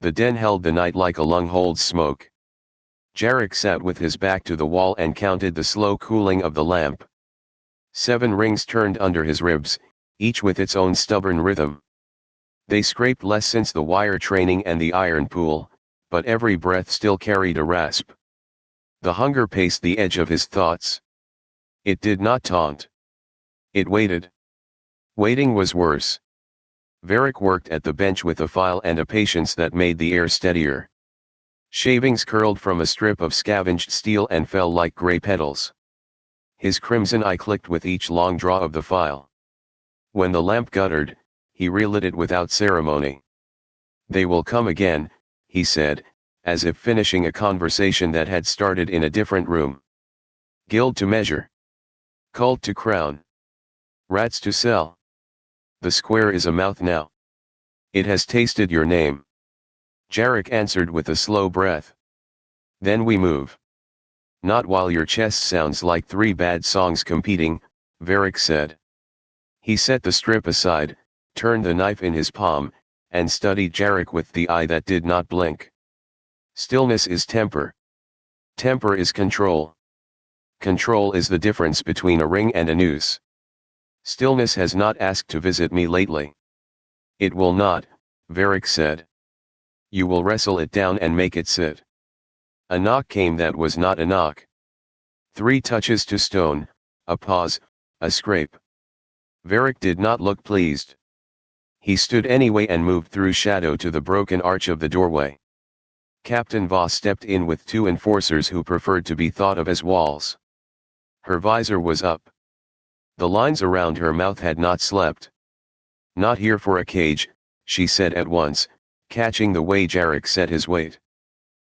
The den held the night like a lung holds smoke. Jarek sat with his back to the wall and counted the slow cooling of the lamp. 7 rings turned under his ribs, each with its own stubborn rhythm. They scraped less since the wire training and the iron pool, but every breath still carried a rasp. The hunger paced the edge of his thoughts. It did not taunt. It waited. Waiting was worse. Varric worked at the bench with a file and a patience that made the air steadier. Shavings curled from a strip of scavenged steel and fell like gray petals. His crimson eye clicked with each long draw of the file. When the lamp guttered, he relit it without ceremony. "They will come again," he said, as if finishing a conversation that had started in a different room. "Guild to measure. Cult to crown. Rats to sell. The square is a mouth now. It has tasted your name." Jarek answered with a slow breath. "Then we move." "Not while your chest sounds like 3 bad songs competing," Varric said. He set the strip aside, turned the knife in his palm, and studied Jarek with the eye that did not blink. "Stillness is temper. Temper is control. Control is the difference between a ring and a noose. Stillness has not asked to visit me lately." "It will not," Varric said. "You will wrestle it down and make it sit." A knock came that was not a knock. 3 touches to stone, a pause, a scrape. Varric did not look pleased. He stood anyway and moved through shadow to the broken arch of the doorway. Captain Voss stepped in with 2 enforcers who preferred to be thought of as walls. Her visor was up. The lines around her mouth had not slept. "Not here for a cage," she said at once, catching the way Jarek set his weight.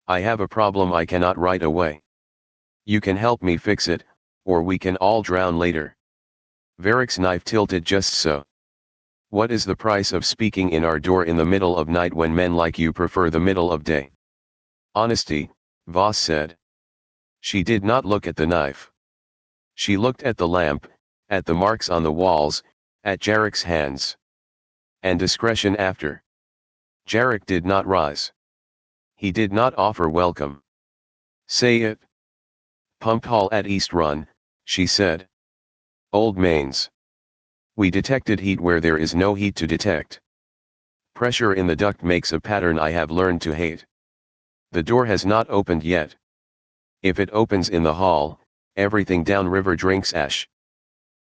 "I have a problem I cannot right away. You can help me fix it, or we can all drown later." Varric's knife tilted just so. "What is the price of speaking in our door in the middle of night when men like you prefer the middle of day?" "Honesty," Voss said. She did not look at the knife. She looked at the lamp, at the marks on the walls, at Jarek's hands. "And discretion after." Jarek did not rise. He did not offer welcome. "Say it." "Pump hall at East Run," she said. "Old mains. We detected heat where there is no heat to detect. Pressure in the duct makes a pattern I have learned to hate. The door has not opened yet. If it opens in the hall, everything downriver drinks ash."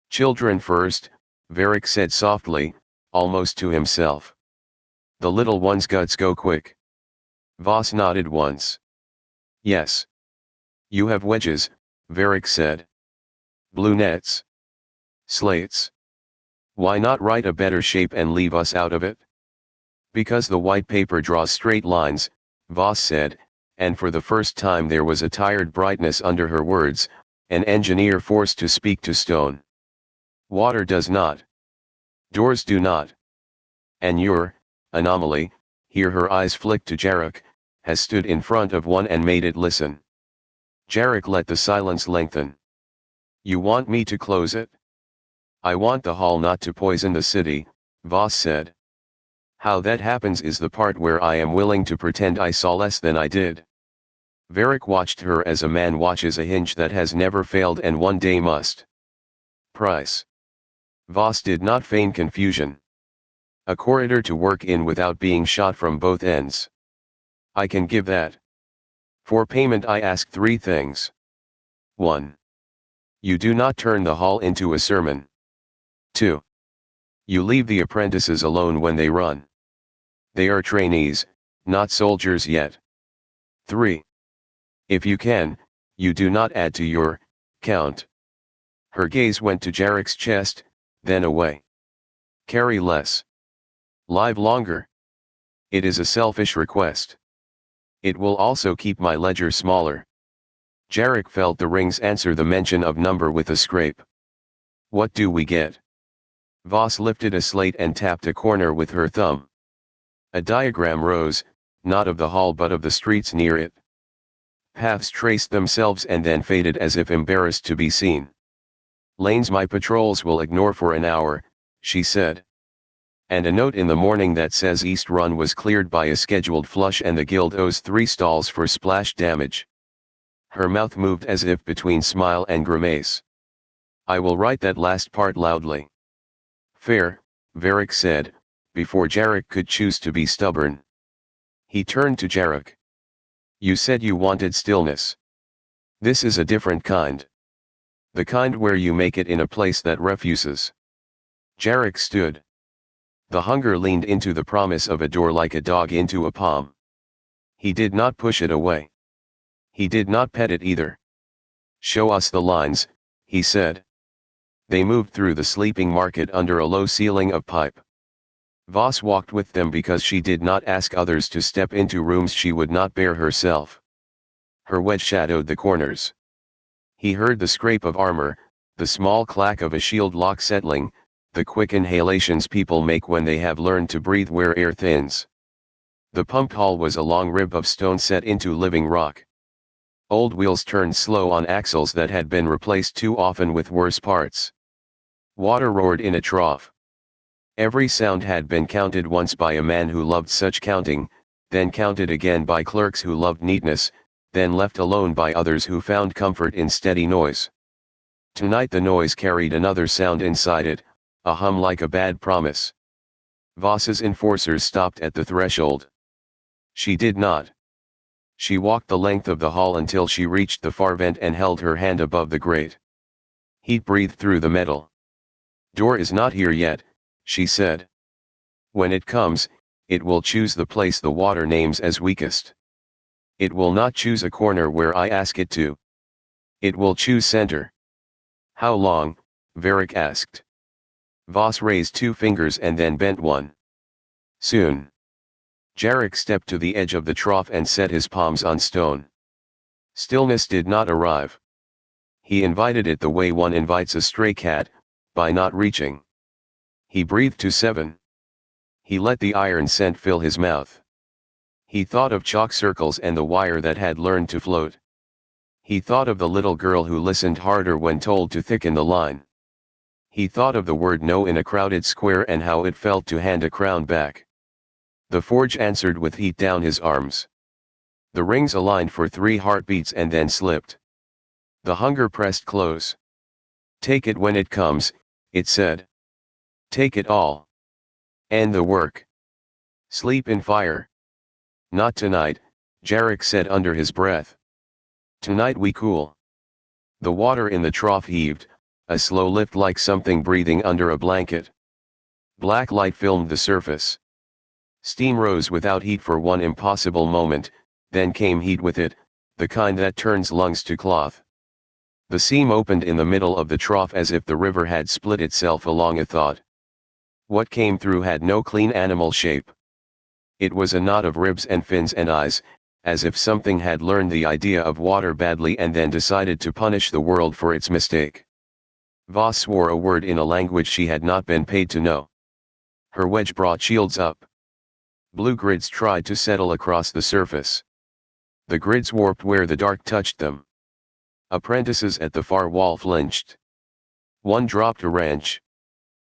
"Children first," Varric said softly, almost to himself. "The little one's guts go quick." Voss nodded once. "Yes. You have wedges," Varric said. "Blue nets. Slates. Why not write a better shape and leave us out of it?" "Because the white paper draws straight lines," Voss said, and for the first time there was a tired brightness under her words, an engineer forced to speak to stone. "Water does not. Doors do not. And your anomaly," here her eyes flicked to Jarek, "has stood in front of one and made it listen." Jarek let the silence lengthen. "You want me to close it?" "I want the hall not to poison the city," Voss said. "How that happens is the part where I am willing to pretend I saw less than I did." Varric watched her as a man watches a hinge that has never failed and one day must. "Price." Voss did not feign confusion. "A corridor to work in without being shot from both ends." "I can give that. For payment I ask 3 things. 1. You do not turn the hall into a sermon. 2. You leave the apprentices alone when they run. They are trainees, not soldiers yet. 3. If you can, you do not add to your count. Her gaze went to Jarek's chest, then away. "Carry less. Live longer. It is a selfish request. It will also keep my ledger smaller." Jarek felt the rings answer the mention of number with a scrape. "What do we get?" Voss lifted a slate and tapped a corner with her thumb. A diagram rose, not of the hall but of the streets near it. Paths traced themselves and then faded as if embarrassed to be seen. "Lanes my patrols will ignore for an hour," she said. And a note in the morning that says East Run was cleared by a scheduled flush and the guild owes 3 stalls for splash damage. Her mouth moved as if between smile and grimace. I will write that last part loudly. Fair, Varric said, before Jarek could choose to be stubborn. He turned to Jarek. You said you wanted stillness. This is a different kind. The kind where you make it in a place that refuses. Jarek stood. The hunger leaned into the promise of a door like a dog into a palm. He did not push it away. He did not pet it either. Show us the lines, he said. They moved through the sleeping market under a low ceiling of pipe. Voss walked with them because she did not ask others to step into rooms she would not bear herself. Her wedge shadowed the corners. He heard the scrape of armor, the small clack of a shield lock settling, the quick inhalations people make when they have learned to breathe where air thins. The pump hall was a long rib of stone set into living rock. Old wheels turned slow on axles that had been replaced too often with worse parts. Water roared in a trough. Every sound had been counted once by a man who loved such counting, then counted again by clerks who loved neatness, then left alone by others who found comfort in steady noise. Tonight the noise carried another sound inside it, a hum like a bad promise. Voss's enforcers stopped at the threshold. She did not. She walked the length of the hall until she reached the far vent and held her hand above the grate. Heat breathed through the metal. Door is not here yet, she said. When it comes, it will choose the place the water names as weakest. It will not choose a corner where I ask it to. It will choose center. How long? Varric asked. Voss raised 2 fingers and then bent one. Soon. Jarek stepped to the edge of the trough and set his palms on stone. Stillness did not arrive. He invited it the way one invites a stray cat, by not reaching. He breathed to 7. He let the iron scent fill his mouth. He thought of chalk circles and the wire that had learned to float. He thought of the little girl who listened harder when told to thicken the line. He thought of the word no in a crowded square and how it felt to hand a crown back. The forge answered with heat down his arms. The rings aligned for 3 heartbeats and then slipped. The hunger pressed close. Take it when it comes, it said. Take it all. End the work. Sleep in fire. Not tonight, Jarek said under his breath. Tonight we cool. The water in the trough heaved, a slow lift like something breathing under a blanket. Black light filmed the surface. Steam rose without heat for one impossible moment, then came heat with it, the kind that turns lungs to cloth. The seam opened in the middle of the trough as if the river had split itself along a thought. What came through had no clean animal shape. It was a knot of ribs and fins and eyes, as if something had learned the idea of water badly and then decided to punish the world for its mistake. Voss swore a word in a language she had not been paid to know. Her wedge brought shields up. Blue grids tried to settle across the surface. The grids warped where the dark touched them. Apprentices at the far wall flinched. One dropped a wrench.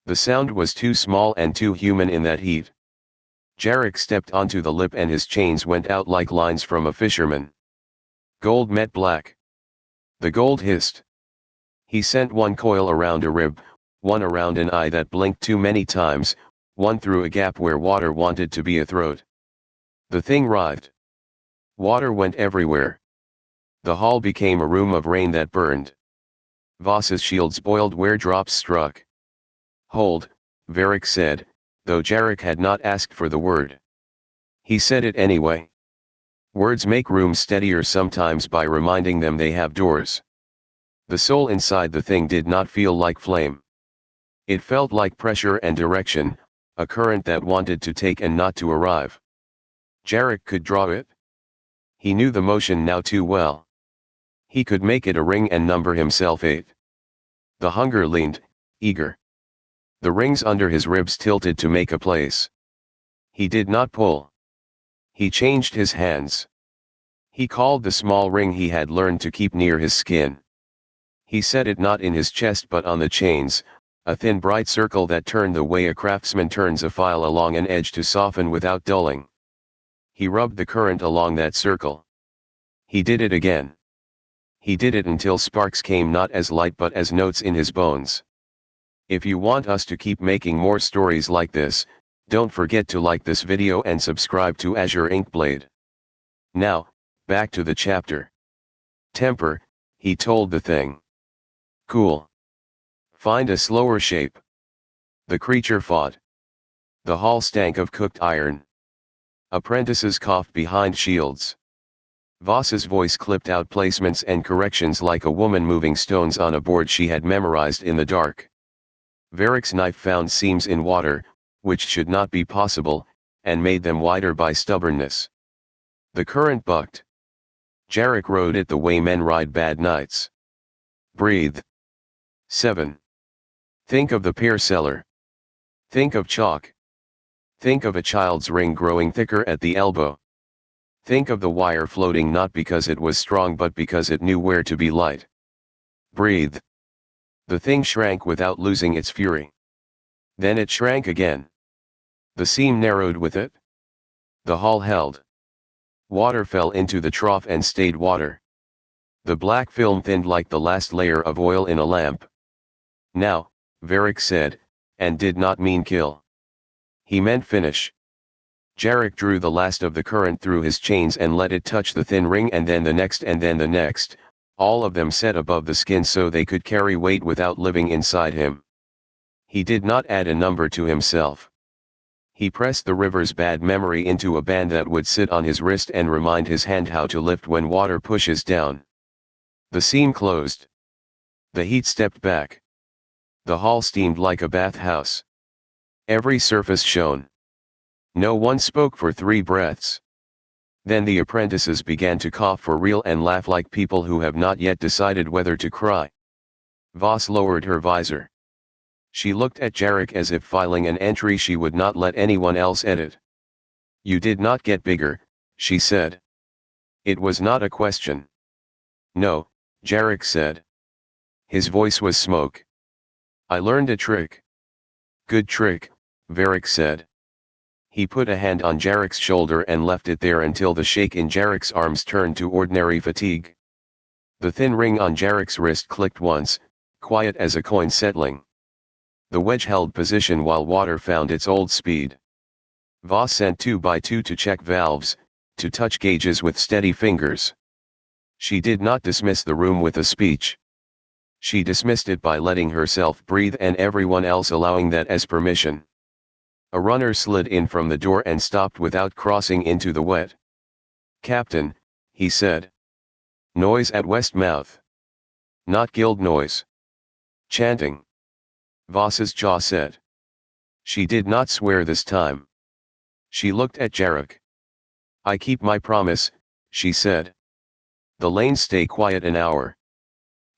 The sound was too small and too human in that heat. Jarek stepped onto the lip and his chains went out like lines from a fisherman. Gold met black. The gold hissed. He sent one coil around a rib, one around an eye that blinked too many times, one through a gap where water wanted to be a throat. The thing writhed. Water went everywhere. The hall became a room of rain that burned. Voss's shields boiled where drops struck. Hold, Varric said, though Jarek had not asked for the word. He said it anyway. Words make rooms steadier sometimes by reminding them they have doors. The soul inside the thing did not feel like flame. It felt like pressure and direction, a current that wanted to take and not to arrive. Jarek could draw it. He knew the motion now too well. He could make it a ring and number himself 8. The hunger leaned, eager. The rings under his ribs tilted to make a place. He did not pull. He changed his hands. He called the small ring he had learned to keep near his skin. He set it not in his chest but on the chains, A thin bright circle that turned the way a craftsman turns a file along an edge to soften without dulling. He rubbed the current along that circle. He did it again. He did it until sparks came not as light but as notes in his bones. If you want us to keep making more stories like this, don't forget to like this video and subscribe to Azure Inkblade. Now, back to the chapter. Temper, he told the thing. Cool. Find a slower shape. The creature fought. The hall stank of cooked iron. Apprentices coughed behind shields. Voss's voice clipped out placements and corrections like a woman moving stones on a board she had memorized in the dark. Varric's knife found seams in water, which should not be possible, and made them wider by stubbornness. The current bucked. Jarek rode it the way men ride bad nights. Breathe. 7. Think of the pear cellar. Think of chalk. Think of a child's ring growing thicker at the elbow. Think of the wire floating not because it was strong but because it knew where to be light. Breathe. The thing shrank without losing its fury. Then it shrank again. The seam narrowed with it. The hull held. Water fell into the trough and stayed water. The black film thinned like the last layer of oil in a lamp. Now, Varric said, and did not mean kill. He meant finish. Jarek drew the last of the current through his chains and let it touch the thin ring and then the next and then the next, all of them set above the skin so they could carry weight without living inside him. He did not add a number to himself. He pressed the river's bad memory into a band that would sit on his wrist and remind his hand how to lift when water pushes down. The seam closed. The heat stepped back. The hall steamed like a bathhouse. Every surface shone. No one spoke for 3 breaths. Then the apprentices began to cough for real and laugh like people who have not yet decided whether to cry. Voss lowered her visor. She looked at Jarek as if filing an entry she would not let anyone else edit. You did not get bigger, she said. It was not a question. No, Jarek said. His voice was smoke. I learned a trick. Good trick, Varric said. He put a hand on Jarek's shoulder and left it there until the shake in Jarek's arms turned to ordinary fatigue. The thin ring on Jarek's wrist clicked once, quiet as a coin settling. The wedge held position while water found its old speed. Voss sent 2 by 2 to check valves, to touch gauges with steady fingers. She did not dismiss the room with a speech. She dismissed it by letting herself breathe and everyone else allowing that as permission. A runner slid in from the door and stopped without crossing into the wet. Captain, he said. Noise at Westmouth. Not guild noise. Chanting. Voss's jaw set. She did not swear this time. She looked at Jarek. I keep my promise, she said. The lanes stay quiet an hour.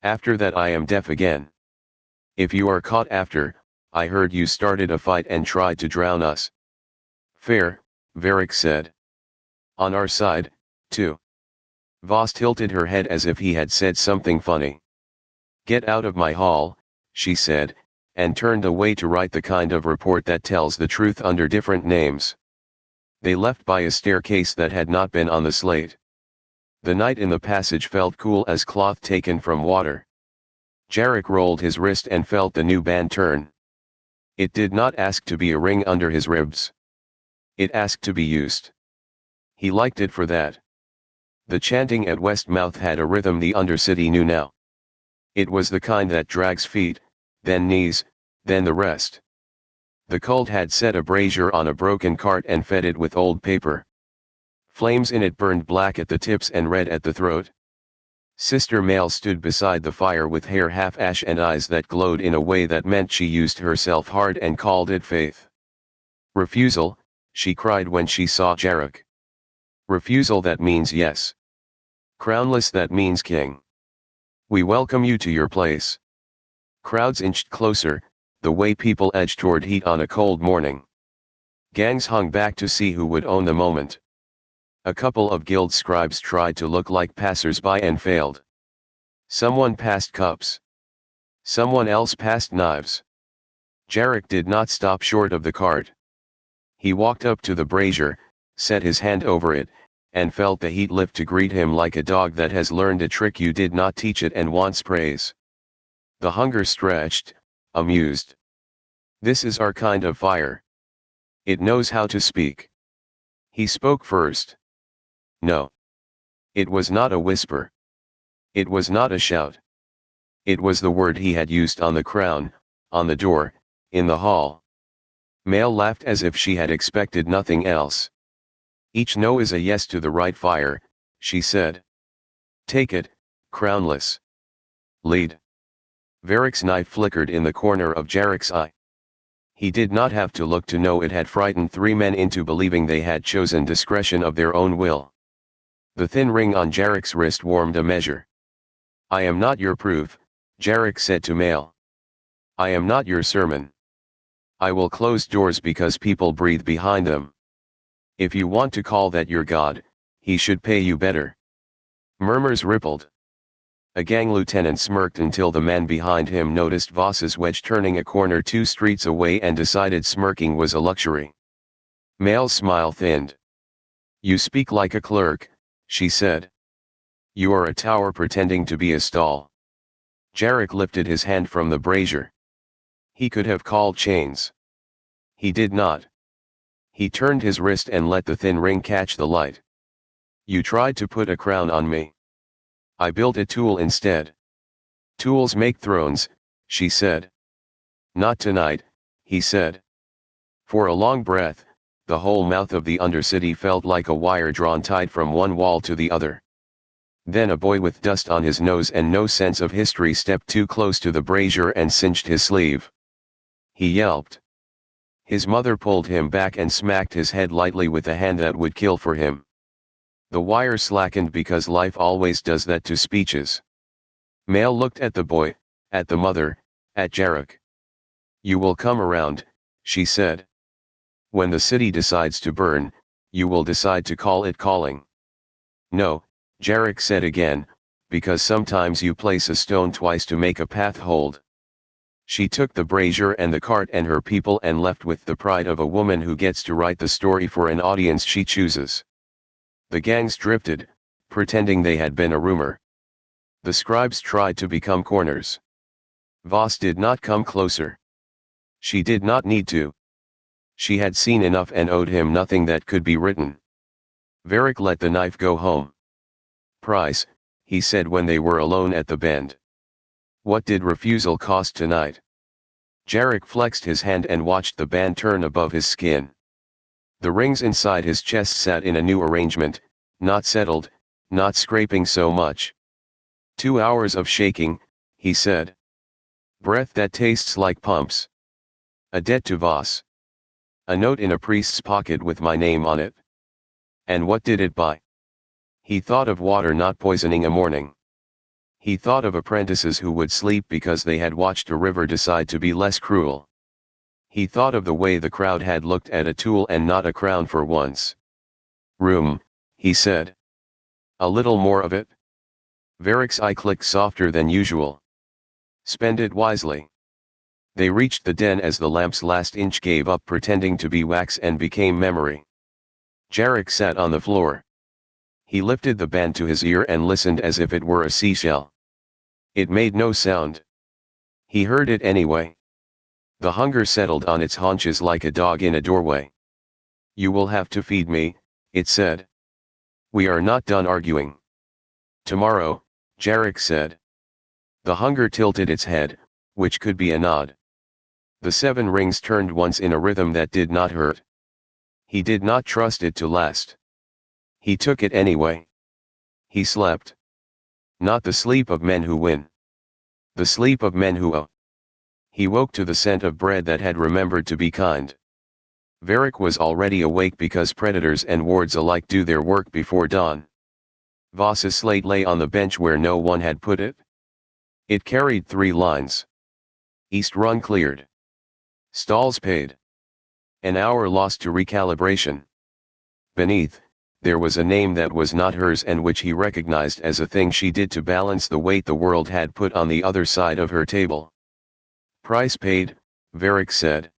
After that I am deaf again. If you are caught after, I heard you started a fight and tried to drown us. Fair, Varric said. On our side, too. Voss tilted her head as if he had said something funny. Get out of my hall, she said, and turned away to write the kind of report that tells the truth under different names. They left by a staircase that had not been on the slate. The night in the passage felt cool as cloth taken from water. Jarek rolled his wrist and felt the new band turn. It did not ask to be a ring under his ribs. It asked to be used. He liked it for that. The chanting at Westmouth had a rhythm the Undercity knew now. It was the kind that drags feet, then knees, then the rest. The cult had set a brazier on a broken cart and fed it with old paper. Flames in it burned black at the tips and red at the throat. Sister Male stood beside the fire with hair half ash and eyes that glowed in a way that meant she used herself hard and called it faith. Refusal, she cried when she saw Jarek. Refusal, that means yes. Crownless, that means king. We welcome you to your place. Crowds inched closer, the way people edge toward heat on a cold morning. Gangs hung back to see who would own the moment. A couple of guild scribes tried to look like passers-by and failed. Someone passed cups. Someone else passed knives. Jarek did not stop short of the cart. He walked up to the brazier, set his hand over it, and felt the heat lift to greet him like a dog that has learned a trick you did not teach it and wants praise. The hunger stretched, amused. This is our kind of fire. It knows how to speak. He spoke first. No. It was not a whisper. It was not a shout. It was the word he had used on the crown, on the door, in the hall. Male laughed as if she had expected nothing else. Each no is a yes to the right fire, she said. Take it, crownless. Lead. Varric's knife flickered in the corner of Jarek's eye. He did not have to look to know it had frightened 3 men into believing they had chosen discretion of their own will. The thin ring on Jarek's wrist warmed a measure. I am not your proof, Jarek said to Male. I am not your sermon. I will close doors because people breathe behind them. If you want to call that your God, he should pay you better. Murmurs rippled. A gang lieutenant smirked until the man behind him noticed Voss's wedge turning a corner 2 streets away and decided smirking was a luxury. Male's smile thinned. You speak like a clerk, she said. You are a tower pretending to be a stall. Jarek lifted his hand from the brazier. He could have called chains. He did not. He turned his wrist and let the thin ring catch the light. You tried to put a crown on me. I built a tool instead. Tools make thrones, she said. Not tonight, he said. For a long breath, the whole mouth of the Undercity felt like a wire drawn tight from one wall to the other. Then a boy with dust on his nose and no sense of history stepped too close to the brazier and cinched his sleeve. He yelped. His mother pulled him back and smacked his head lightly with a hand that would kill for him. The wire slackened because life always does that to speeches. Male looked at the boy, at the mother, at Jarek. You will come around, she said. When the city decides to burn, you will decide to call it calling. No, Jarek said again, because sometimes you place a stone twice to make a path hold. She took the brazier and the cart and her people and left with the pride of a woman who gets to write the story for an audience she chooses. The gangs drifted, pretending they had been a rumor. The scribes tried to become corners. Voss did not come closer. She did not need to. She had seen enough and owed him nothing that could be written. Varric let the knife go home. Price, he said when they were alone at the bend. What did Refusal cost tonight? Jarek flexed his hand and watched the band turn above his skin. The rings inside his chest sat in a new arrangement, not settled, not scraping so much. 2 hours of shaking, he said. Breath that tastes like pumps. A debt to Voss. A note in a priest's pocket with my name on it. And what did it buy? He thought of water not poisoning a morning. He thought of apprentices who would sleep because they had watched a river decide to be less cruel. He thought of the way the crowd had looked at a tool and not a crown for once. Room, he said. A little more of it? Varric's eye clicked softer than usual. Spend it wisely. They reached the den as the lamp's last inch gave up pretending to be wax and became memory. Jarek sat on the floor. He lifted the band to his ear and listened as if it were a seashell. It made no sound. He heard it anyway. The hunger settled on its haunches like a dog in a doorway. You will have to feed me, it said. We are not done arguing. Tomorrow, Jarek said. The hunger tilted its head, which could be a nod. The 7 rings turned once in a rhythm that did not hurt. He did not trust it to last. He took it anyway. He slept. Not the sleep of men who win. The sleep of men who owe. He woke to the scent of bread that had remembered to be kind. Varric was already awake because predators and wards alike do their work before dawn. Voss's slate lay on the bench where no one had put it. It carried 3 lines. East run cleared. Stalls paid. An hour lost to recalibration. Beneath, there was a name that was not hers and which he recognized as a thing she did to balance the weight the world had put on the other side of her table. Price paid, Varric said.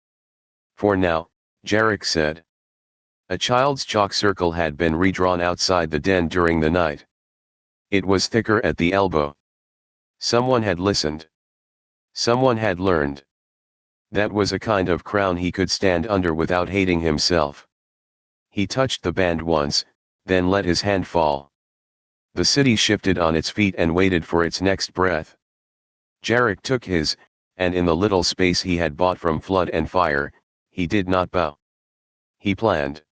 For now, Jarek said. A child's chalk circle had been redrawn outside the den during the night. It was thicker at the elbow. Someone had listened. Someone had learned. That was a kind of crown he could stand under without hating himself. He touched the band once, then let his hand fall. The city shifted on its feet and waited for its next breath. Jarek took his, and in the little space he had bought from Flood and Fire, he did not bow. He planned.